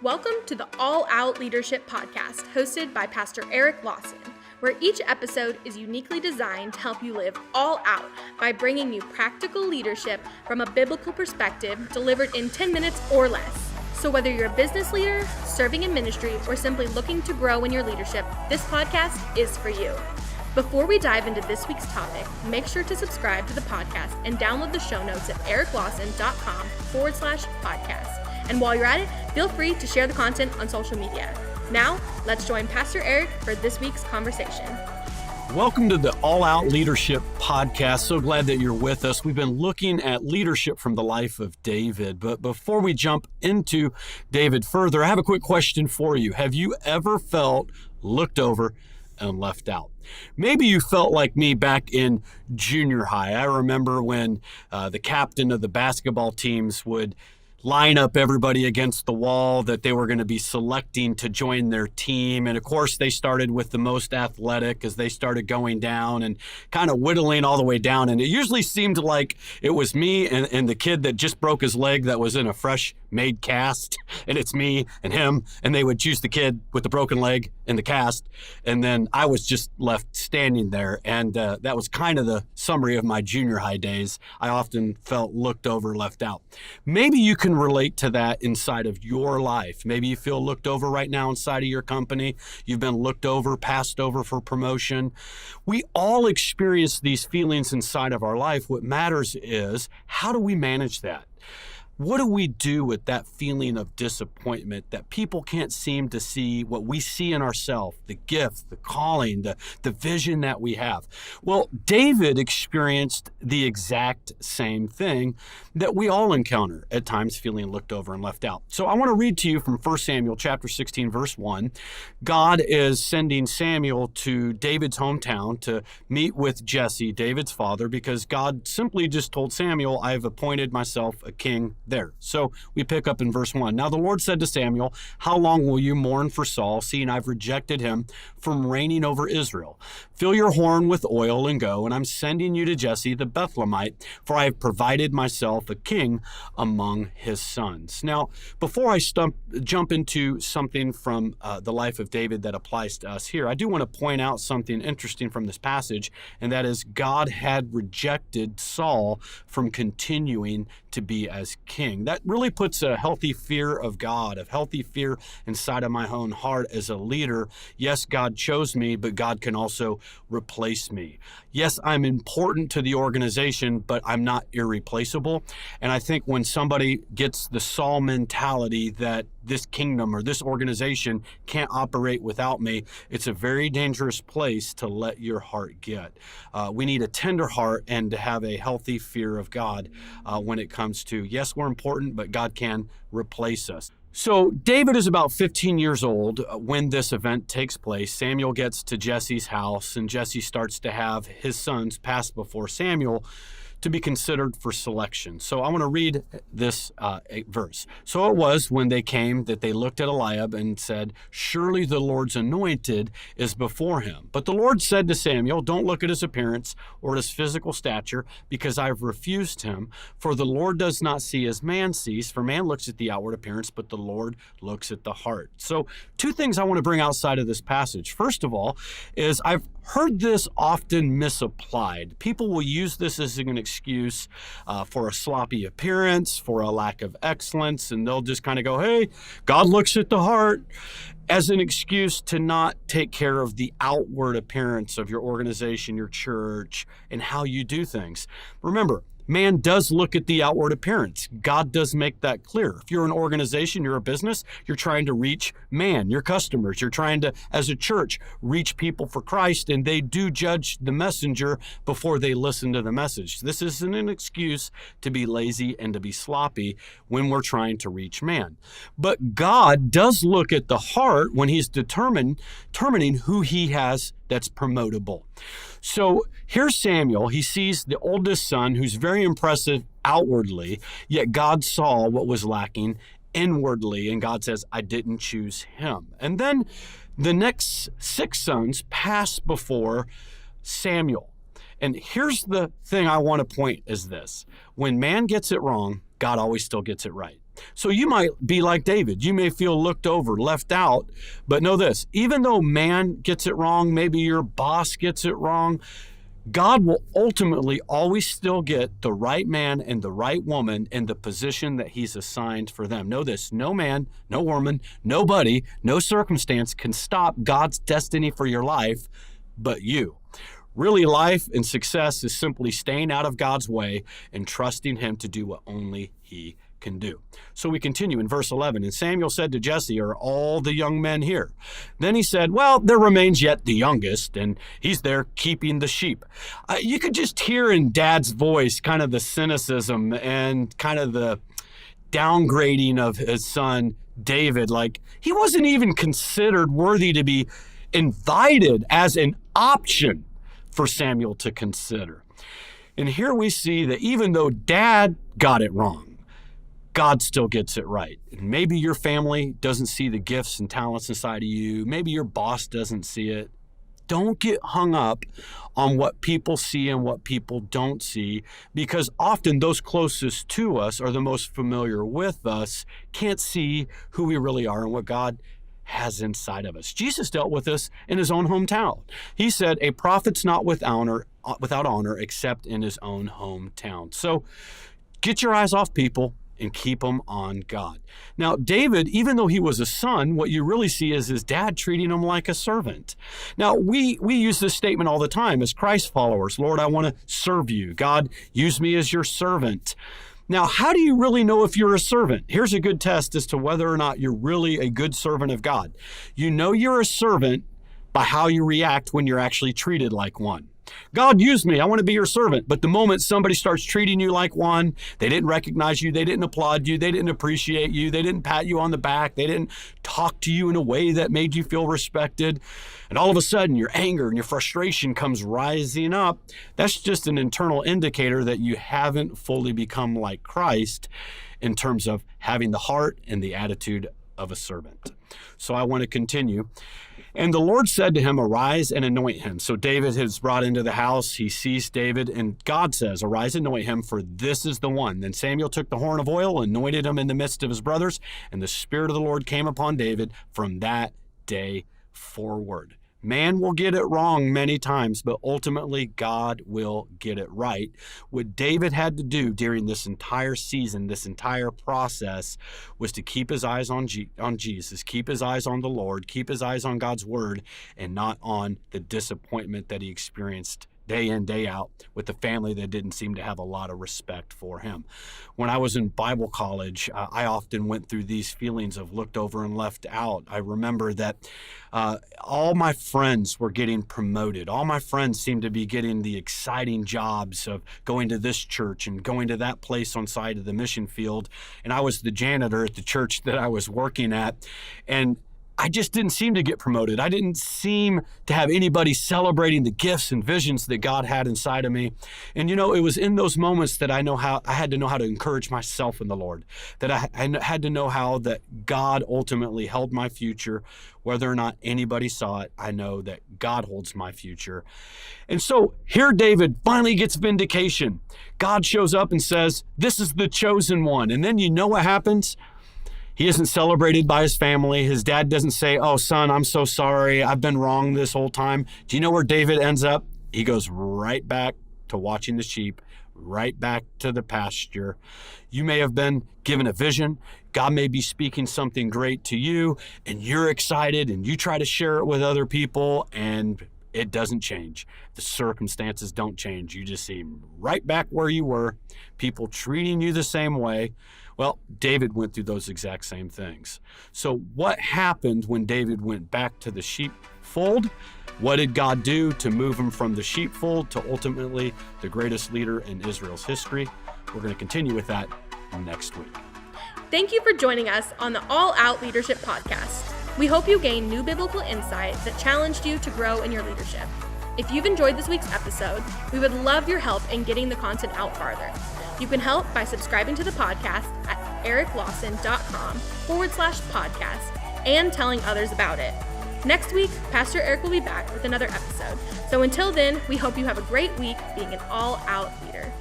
Welcome to the All Out Leadership Podcast, hosted by Pastor Eric Lawson, where each episode is uniquely designed to help you live all out by bringing you practical leadership from a biblical perspective delivered in 10 minutes or less. So whether you're a business leader, serving in ministry, or simply looking to grow in your leadership, this podcast is for you. Before we dive into this week's topic, make sure to subscribe to the podcast and download the show notes at ericlawson.com/podcast. And while you're at it, feel free to share the content on social media. Now, let's join Pastor Eric for this week's conversation. Welcome to the All Out Leadership Podcast. So glad that you're with us. We've been looking at leadership from the life of David. But before we jump into David further, I have a quick question for you. Have you ever felt looked over and left out? Maybe you felt like me back in junior high. I remember when the captain of the basketball teams would line up everybody against the wall that they were going to be selecting to join their team. And of course, they started with the most athletic as they started going down and kind of whittling all the way down. And it usually seemed like it was me and the kid that just broke his leg that was in a fresh made cast. And it's me and him. And they would choose the kid with the broken leg in the cast. And then I was just left standing there. And that was kind of the summary of my junior high days. I often felt looked over, left out. Maybe you can relate to that inside of your life. Maybe you feel looked over right now inside of your company. You've been looked over, passed over for promotion. We all experience these feelings inside of our life. What matters is, how do we manage that? What do we do with that feeling of disappointment that people can't seem to see what we see in ourselves, the gift, the calling, the vision that we have? Well, David experienced the exact same thing that we all encounter at times, feeling looked over and left out. So I want to read to you from 1 Samuel chapter 16, verse 1. God is sending Samuel to David's hometown to meet with Jesse, David's father, because God simply just told Samuel, I've appointed myself a king there. So we pick up in verse 1. Now the Lord said to Samuel, how long will you mourn for Saul, seeing I've rejected him from reigning over Israel? Fill your horn with oil and go, and I'm sending you to Jesse the Bethlehemite, for I have provided myself a king among his sons. Now, before I jump into something from the life of David that applies to us here, I do want to point out something interesting from this passage, and that is God had rejected Saul from continuing to be as king. That really puts a healthy fear of God, a healthy fear inside of my own heart as a leader. Yes, God chose me, but God can also replace me. Yes, I'm important to the organization, but I'm not irreplaceable. And I think when somebody gets the Saul mentality that this kingdom or this organization can't operate without me, it's a very dangerous place to let your heart get. We need a tender heart and to have a healthy fear of God when it comes to, yes, we're important, but God can replace us. So David is about 15 years old when this event takes place. Samuel gets to Jesse's house, and Jesse starts to have his sons pass before Samuel to be considered for selection. So I want to read this verse. So it was when they came that they looked at Eliab and said, surely the Lord's anointed is before him. But the Lord said to Samuel, don't look at his appearance or his physical stature, because I've refused him. For the Lord does not see as man sees, for man looks at the outward appearance, but the Lord looks at the heart. So two things I want to bring outside of this passage. First of all, is I've heard this often misapplied. People will use this as an excuse for a sloppy appearance, for a lack of excellence, and they'll just kind of go, hey, God looks at the heart, as an excuse to not take care of the outward appearance of your organization, your church, and how you do things. Remember, man does look at the outward appearance. God does make that clear. If you're an organization, you're a business, you're trying to reach man, your customers. You're trying to, as a church, reach people for Christ, and they do judge the messenger before they listen to the message. This isn't an excuse to be lazy and to be sloppy when we're trying to reach man. But God does look at the heart when he's determining who he has that's promotable. So here's Samuel. He sees the oldest son who's very impressive outwardly, yet God saw what was lacking inwardly, and God says, I didn't choose him. And then the next 6 sons pass before Samuel. And here's the thing I want to point is this. When man gets it wrong, God always still gets it right. So you might be like David. You may feel looked over, left out, but know this, even though man gets it wrong, maybe your boss gets it wrong, God will ultimately always still get the right man and the right woman in the position that he's assigned for them. Know this, no man, no woman, nobody, no circumstance can stop God's destiny for your life but you. Really, life and success is simply staying out of God's way and trusting him to do what only he can do. So we continue in verse 11. And Samuel said to Jesse, are all the young men here? Then he said, well, there remains yet the youngest, and he's there keeping the sheep. You could just hear in Dad's voice kind of the cynicism and kind of the downgrading of his son David. Like he wasn't even considered worthy to be invited as an option for Samuel to consider. And here we see that even though Dad got it wrong, God still gets it right. And maybe your family doesn't see the gifts and talents inside of you. Maybe your boss doesn't see it. Don't get hung up on what people see and what people don't see, because often those closest to us or the most familiar with us can't see who we really are and what God has inside of us. Jesus dealt with this in his own hometown. He said, a prophet's not without honor except in his own hometown. So get your eyes off people and keep them on God. Now, David, even though he was a son, what you really see is his dad treating him like a servant. Now, we use this statement all the time as Christ followers. Lord, I want to serve you. God, use me as your servant. Now, how do you really know if you're a servant? Here's a good test as to whether or not you're really a good servant of God. You know you're a servant by how you react when you're actually treated like one. God, use me. I want to be your servant. But the moment somebody starts treating you like one, they didn't recognize you, they didn't applaud you, they didn't appreciate you, they didn't pat you on the back, they didn't talk to you in a way that made you feel respected, and all of a sudden your anger and your frustration comes rising up, that's just an internal indicator that you haven't fully become like Christ in terms of having the heart and the attitude of a servant. So I want to continue. And the Lord said to him, arise and anoint him. So David is brought into the house. He sees David, and God says, arise and anoint him, for this is the one. Then Samuel took the horn of oil, anointed him in the midst of his brothers, and the Spirit of the Lord came upon David from that day forward. Man will get it wrong many times, but ultimately God will get it right. What David had to do during this entire season, this entire process, was to keep his eyes on Jesus, keep his eyes on the Lord, keep his eyes on God's word, and not on the disappointment that he experienced day in, day out with the family that didn't seem to have a lot of respect for him. When I was in Bible college, I often went through these feelings of looked over and left out. I remember that all my friends were getting promoted. All my friends seemed to be getting the exciting jobs of going to this church and going to that place on side of the mission field. And I was the janitor at the church that I was working at. And I just didn't seem to get promoted. I didn't seem to have anybody celebrating the gifts and visions that God had inside of me. And it was in those moments that I had to know how to encourage myself in the Lord, that I had to know how that God ultimately held my future. Whether or not anybody saw it, I know that God holds my future. And so here David finally gets vindication. God shows up and says, this is the chosen one. And then you know what happens? He isn't celebrated by his family. His dad doesn't say, oh, son, I'm so sorry. I've been wrong this whole time. Do you know where David ends up? He goes right back to watching the sheep, right back to the pasture. You may have been given a vision. God may be speaking something great to you, and you're excited, and you try to share it with other people, and it doesn't change. The circumstances don't change. You just seem right back where you were, people treating you the same way. Well, David went through those exact same things. So what happened when David went back to the sheepfold? What did God do to move him from the sheepfold to ultimately the greatest leader in Israel's history? We're going to continue with that next week. Thank you for joining us on the All Out Leadership Podcast. We hope you gained new biblical insight that challenged you to grow in your leadership. If you've enjoyed this week's episode, we would love your help in getting the content out farther. You can help by subscribing to the podcast at ericlawson.com/podcast and telling others about it. Next week, Pastor Eric will be back with another episode. So until then, we hope you have a great week being an all-out leader.